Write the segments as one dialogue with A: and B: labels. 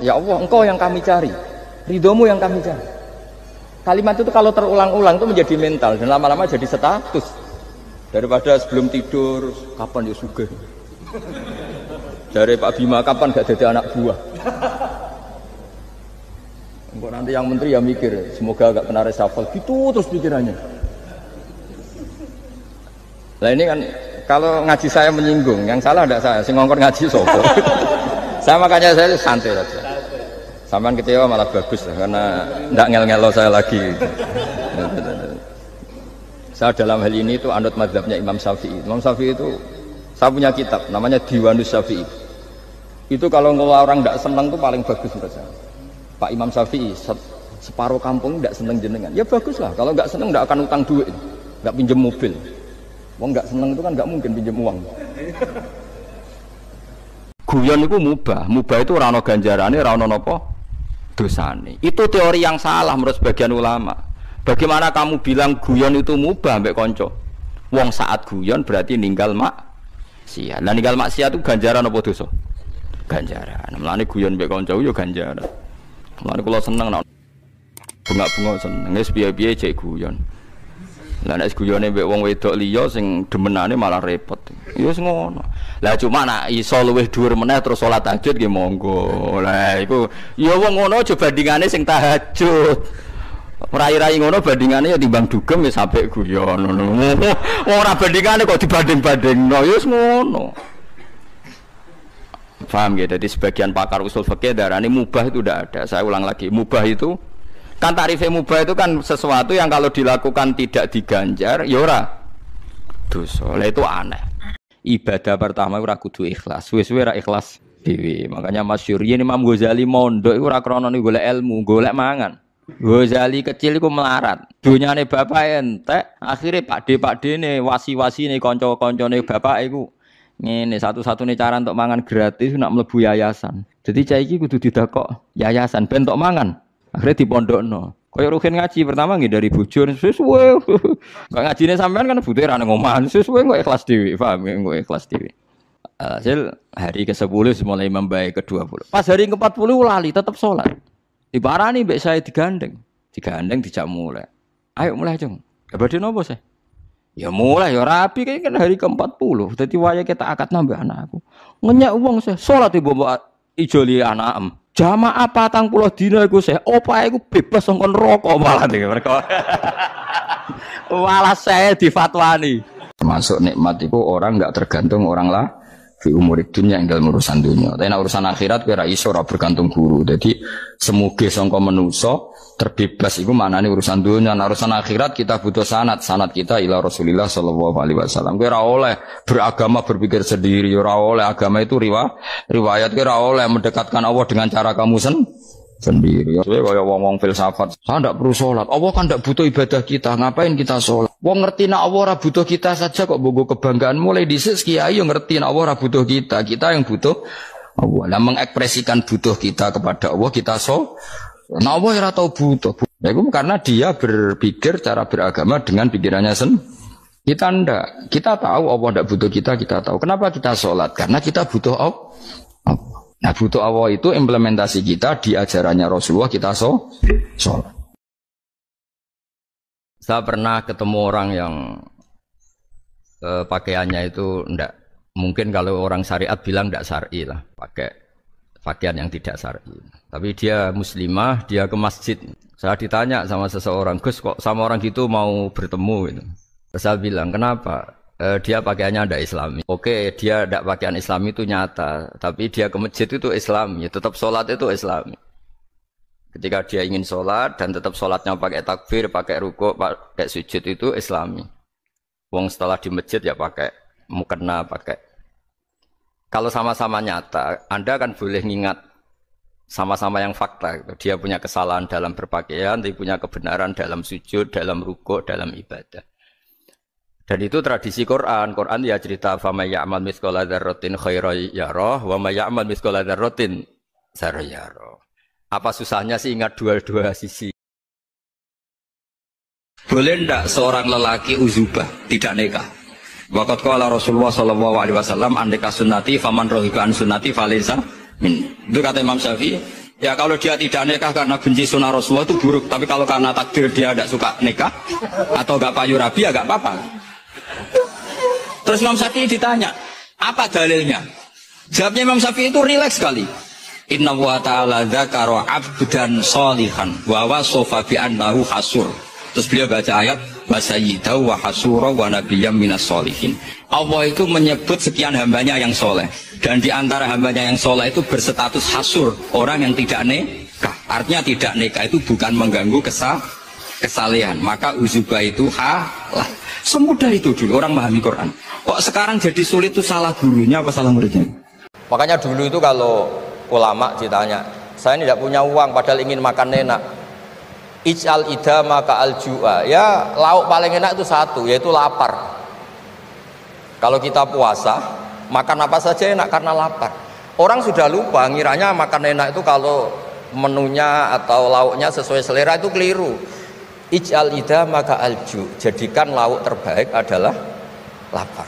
A: Ya Allah, engkau yang kami cari, ridhomu yang kami cari. Kalimat itu kalau terulang-ulang itu menjadi mental dan lama-lama jadi status. Daripada sebelum tidur, kapan ya sugih. Dari Pak Bima, kapan gak jadi anak buah. Engkau nanti yang menteri ya mikir, semoga gak kena reshuffle. Gitu terus pikirannya. Nah ini kan, kalau ngaji saya menyinggung, yang salah tidak saya, sing ngongkor ngaji sopo. Saya makanya saya santai saja. Sampai kecewa malah bagus karena tidak ngel-ngelo saya lagi. Saya dalam hal ini itu anut mazhabnya Imam Syafi'i. Imam Syafi'i itu saya punya kitab namanya Diwanus Syafi'i. Itu kalau orang tidak senang itu paling bagus menurut saya. Pak Imam Syafi'i separuh kampung tidak senang jenengan. Ya bagus lah. Kalau nggak senang tidak akan utang duit, nggak pinjam mobil. Wong nggak senang itu kan nggak mungkin pinjam uang. Guyon itu mubah itu rano ganjarane, rano nopo dosane. Itu teori yang salah menurut sebagian ulama. Bagaimana kamu bilang guyon itu mubah mbek konco? Wong saat guyon berarti ninggal maksiat. Lah ninggal maksiat itu ganjaran apa dosa? Ganjaran. Mulane guyon mbek konco yo ganjaran. Mulane kula seneng nek bunga-bunga seneng wis piye-piye cek guyon. Lah nek guyone mbek wong wedok liya sing demenane malah repot. Ya wis ngono. Lah cuma nek iso luwih dhuwur meneh terus salat tahajud nggih monggo. Lah iku ya wong ngono aja bandingane sing tahajud. Rai-rai ngono bandingane ya timbang dugem wis apik guyon ngono. Ora bandingane kok dibanding-bandingno ya wis ngono. Paham ya? Jadi sebagian pakar usul fikih darani mubah itu tidak ada. Saya ulang lagi, mubah itu kan tarifnya mubah itu kan sesuatu yang kalau dilakukan tidak diganjar ya ora dosa. Lah itu aneh. Ibadah pertama ora kudu ikhlas. Wis-wis ora ikhlas dhewe. Makanya masyhur yen Imam Ghazali mondok iku ora krana golek ilmu, golek mangan. Ghazali kecil iku melarat. Dunyane bapak entek, akhire pakde-pakdene, wasi-wasine kanca-kancane bapak iku ngene satu-satunya cara untuk mangan gratis nak mlebu yayasan. Jadi cah iki kudu didakok yayasan ben tok mangan. Akhirnya dipondokno. Kaya ruhin ngaji pertama nggih dari bujur sesuwe. Kok ngajine sampean kan butuh ra nang omahan sesuwe kok ikhlas dhewe, paham ya kok ikhlas dhewe. Hasil hari ke-10 mulai membaik ke-20. Pas hari ke-40 lali tetap salat. Diparani mbek saya digandeng. Digandeng dijak mulai. Ayo mulai, Jung. Badhe napa sih? Ya mulai ya rapi kan hari ke-40. Dadi waya kita akad nambah anakku. Ngenyak wong sih salat ibu ijoli anak jamaah 40 dina iku sih opae iku bebas saka neraka malah mereka. Malah saya difatwani. Termasuk nikmat itu orang enggak tergantung orang lah fi umurid dunya ing dalam urusan dunia. Tapi urusan akhirat kowe ora iso ora bergantung guru. Jadi semuge sangka manusa terbebas iku maknane urusan dunia. Nah, urusan akhirat kita butuh sanad kita ila Rasulillah sallallahu alaihi wasallam. Kowe ora oleh beragama berpikir sendiri, ora oleh agama itu riwayat kowe ora oleh mendekatkan Allah dengan cara kamu sendiri. Kowe kaya wong-wong filsafat, saya ndak perlu salat. Allah kan ndak butuh ibadah kita, ngapain kita salat? Wong ngerti nek Allah ora butuh kita saja kok bogo kebanggaan mulai dhisik kiai yo ngerti nek Allah ora butuh kita yang butuh Allah. Lah mengekspresikan butuh kita kepada Allah kita nah Allah ora tau butuh. Ya itu karena dia berpikir cara beragama dengan pikirannya Kita ndak. Kita tahu Allah ndak butuh kita tahu. Kenapa kita salat? Karena kita butuh Allah. Nah butuh Allah itu implementasi kita di ajarannya Rasulullah kita sholat. Saya pernah ketemu orang yang pakaiannya itu ndak mungkin kalau orang syariat bilang ndak syar'i lah, pakai pakaian yang tidak syar'i. Tapi dia muslimah, dia ke masjid. Saya ditanya sama seseorang, Gus kok sama orang gitu mau bertemu gitu. Saya bilang kenapa? Dia pakaiannya ada Islami. Oke, dia tidak pakaian Islami itu nyata, tapi dia ke masjid itu Islami, tetap sholat itu Islami. Ketika dia ingin sholat dan tetap sholatnya pakai takbir, pakai rukuk, pakai sujud itu Islami. Wong setelah di masjid ya pakai mukena, pakai. Kalau sama-sama nyata, Anda kan boleh ngingat sama-sama yang fakta. Dia punya kesalahan dalam berpakaian, dia punya kebenaran dalam sujud, dalam rukuk, dalam ibadah. Dan itu tradisi Quran. Quran ya cerita famay ya'mal mithqala dzarratin khairan yarah wa may ya'mal mithqala dzarratin syarran yarah. Apa susahnya sih ingat dua-dua sisi? Boleh ndak seorang lelaki uzubah tidak nikah? Waqat qala Rasulullah sallallahu alaihi wasallam andeka sunnati faman rohika an sunnati falaysa Itu kata Imam Syafi'i. Ya kalau dia tidak nikah karena benci sunnah Rasulullah itu buruk. Tapi kalau karena takdir dia tidak suka nikah atau gak payu rabi ya gak apa-apa. Terus Imam Syafi'i ditanya, apa dalilnya? Jawabnya Imam Syafi'i itu rileks sekali. Inna wa ta'ala dzakara 'abdan sholihan wa wasafa bi annahu hasur. Terus beliau baca ayat wa sayyidahu wa hasura wa nabiyyam minas sholihin. Allah itu menyebut sekian hambanya yang soleh, dan di antara hambanya yang soleh itu berstatus hasur, orang yang tidak nikah. Artinya tidak nikah itu bukan mengganggu kesalehan. Maka uzubah itu halal. Semudah itu dulu orang memahami Quran. Kok sekarang jadi sulit itu salah gurunya apa salah muridnya? Makanya dulu itu kalau ulama ditanya, saya ini tidak punya uang padahal ingin makan enak. Ij'al ida maka al-ju'a. Ya lauk paling enak itu satu, yaitu lapar. Kalau kita puasa, makan apa saja enak karena lapar. Orang sudah lupa, ngiranya makan enak itu kalau menunya atau lauknya sesuai selera, itu keliru. Ij'al ida maka al-ju'. Jadikan lauk terbaik adalah lapar.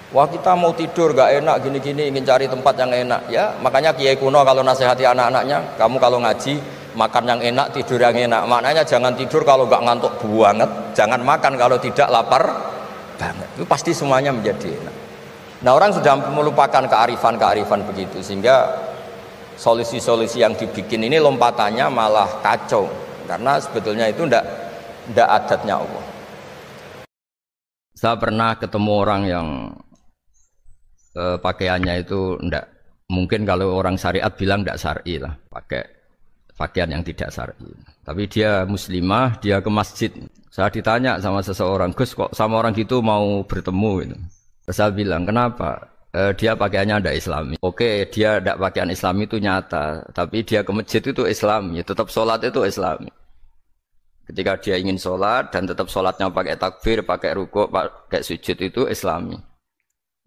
A: Wah kita mau tidur gak enak gini-gini, ingin cari tempat yang enak. Ya makanya Kiai kuno kalau nasihati anak-anaknya, kamu kalau ngaji makan yang enak, tidur yang enak. Maknanya jangan tidur kalau gak ngantuk banget, jangan makan kalau tidak lapar banget. Itu pasti semuanya menjadi enak. Nah orang sudah melupakan kearifan-kearifan begitu, sehingga solusi-solusi yang dibikin ini lompatannya malah kacau, karena sebetulnya itu ndak adatnya Allah. Saya pernah ketemu orang yang pakaiannya itu ndak, mungkin kalau orang syariat bilang ndak syar'i lah, pakai pakaian yang tidak syar'i. Tapi dia muslimah, dia ke masjid. Saya ditanya sama seseorang, Gus kok sama orang gitu mau bertemu gitu. Saya bilang, kenapa? Dia pakaiannya ada Islami. Oke, dia tidak pakaian Islami itu nyata, tapi dia ke masjid itu Islami, tetap sholat itu Islami. Ketika dia ingin sholat dan tetap sholatnya pakai takbir, pakai rukuk, pakai sujud itu Islami.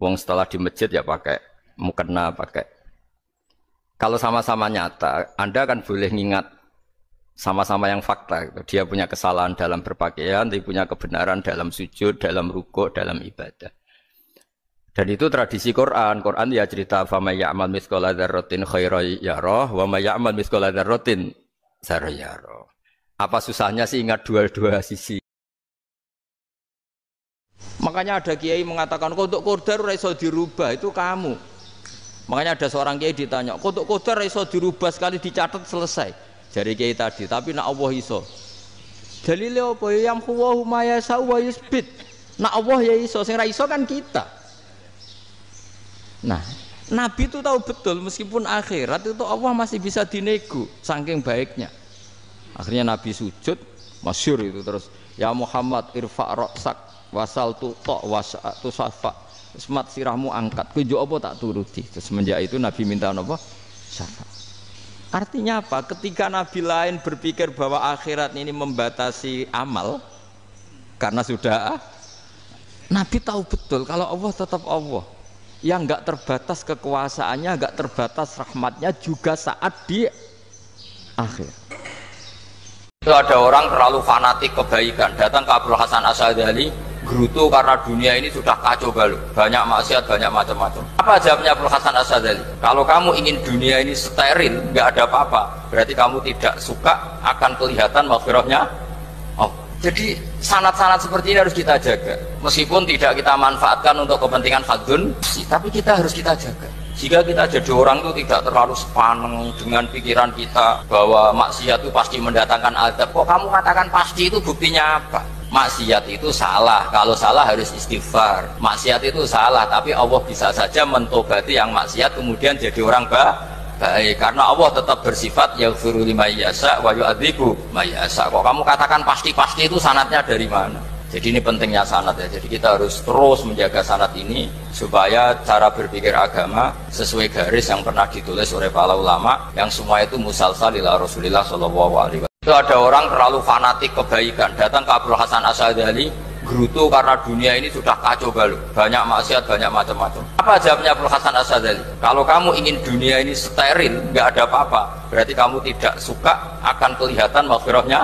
A: Wong setelah di masjid ya pakai mukena, pakai. Kalau sama-sama nyata, Anda kan boleh ngingat sama-sama yang fakta. Gitu. Dia punya kesalahan dalam berpakaian, dia punya kebenaran dalam sujud, dalam rukuk, dalam ibadah. Dan itu tradisi Quran. Quran ya cerita fama ya'mal mithqala dzarratin khairan yarah wa may ya'mal mithqala dzarratin syarran yarah. Apa susahnya sih ingat dua-dua sisi? Makanya ada kiai mengatakan kok untuk qadar ora iso dirubah, itu kamu. Makanya ada seorang kiai ditanya, kok untuk qadar ora iso dirubah, sekali dicatat selesai. Jari kiai tadi, tapi nak Allah iso. Dalile apa? Yang huwa ma yasha wa yusbit. Nak Allah ya iso, sing ra iso kan kita. Nah, Nabi itu tahu betul meskipun akhirat itu Allah masih bisa dinego saking baiknya. Akhirnya Nabi sujud, masyhur itu terus, ya Muhammad irfa' ra'sak wasal tutok wasatu safa. Semat sirahmu angkat, kujo apa tak turuti. Terus semenjak itu Nabi minta apa? Syafa. Artinya apa? Ketika Nabi lain berpikir bahwa akhirat ini membatasi amal, karena sudah Nabi tahu betul kalau Allah tetap Allah. Yang enggak terbatas kekuasaannya, enggak terbatas rahmatnya juga saat di akhir. Itu ada orang terlalu fanatik kebaikan, datang ke Abdul Hasan Asy'adzali, gerutu karena dunia ini sudah kacau balau, banyak maksiat, banyak macam-macam. Apa jawabnya Abdul Hasan Asy'adzali? Kalau kamu ingin dunia ini steril, enggak ada apa-apa, berarti kamu tidak suka akan kelihatan maghfirahnya. Oh, jadi sanad-sanad seperti ini harus kita jaga. Meskipun tidak kita manfaatkan untuk kepentingan fadun, tapi kita harus kita jaga. Jika kita jadi orang itu tidak terlalu sepaneng dengan pikiran kita bahwa maksiat itu pasti mendatangkan azab. Kok kamu katakan pasti, itu buktinya apa? Maksiat itu salah, kalau salah harus istighfar. Maksiat itu salah, tapi Allah bisa saja mentobati yang maksiat kemudian jadi orang baik. Karena Allah tetap bersifat yaghfiru liman yasha wa yu'adzibu man yasha. Kok kamu katakan pasti-pasti, itu sanadnya dari mana? Jadi ini pentingnya sanad ya. Jadi kita harus terus menjaga sanad ini supaya cara berpikir agama sesuai garis yang pernah ditulis oleh para ulama, yang semua itu musalsal ila Rasulillah sallallahu alaihi wasallam. Itu ada orang terlalu fanatik kebaikan, datang ke Abdul Hasan Asy'adzali, gerutu karena dunia ini sudah kacau balau, banyak maksiat, banyak macam-macam. Apa jawabnya Abdul Hasan Asy'adzali? Kalau kamu ingin dunia ini steril, nggak ada apa-apa, berarti kamu tidak suka akan kelihatan maghfirahnya.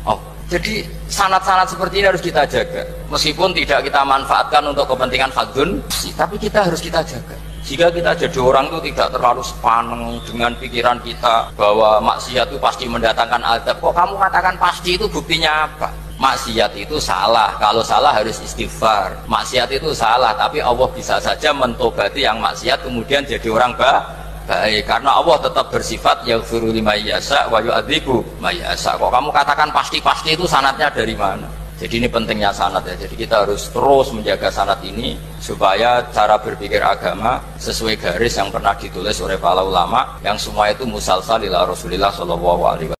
A: Oh, jadi sanad-sanad seperti ini harus kita jaga. Meskipun tidak kita manfaatkan untuk kepentingan fadun, tapi kita harus kita jaga. Jika kita jadi orang itu tidak terlalu sepaneng dengan pikiran kita bahwa maksiat itu pasti mendatangkan azab. Kok kamu katakan pasti, itu buktinya apa? Maksiat itu salah, kalau salah harus istighfar. Maksiat itu salah, tapi Allah bisa saja mentobati yang maksiat kemudian jadi orang baik, karena Allah tetap bersifat yaghfiru liman yasha wa yu'adzibu man yasha. Kok kamu katakan pasti-pasti, itu sanadnya dari mana? Jadi ini pentingnya sanad ya. Jadi kita harus terus menjaga sanad ini supaya cara berpikir agama sesuai garis yang pernah ditulis oleh para ulama yang semua itu musalsal ila Rasulillah sallallahu alaihi wasallam.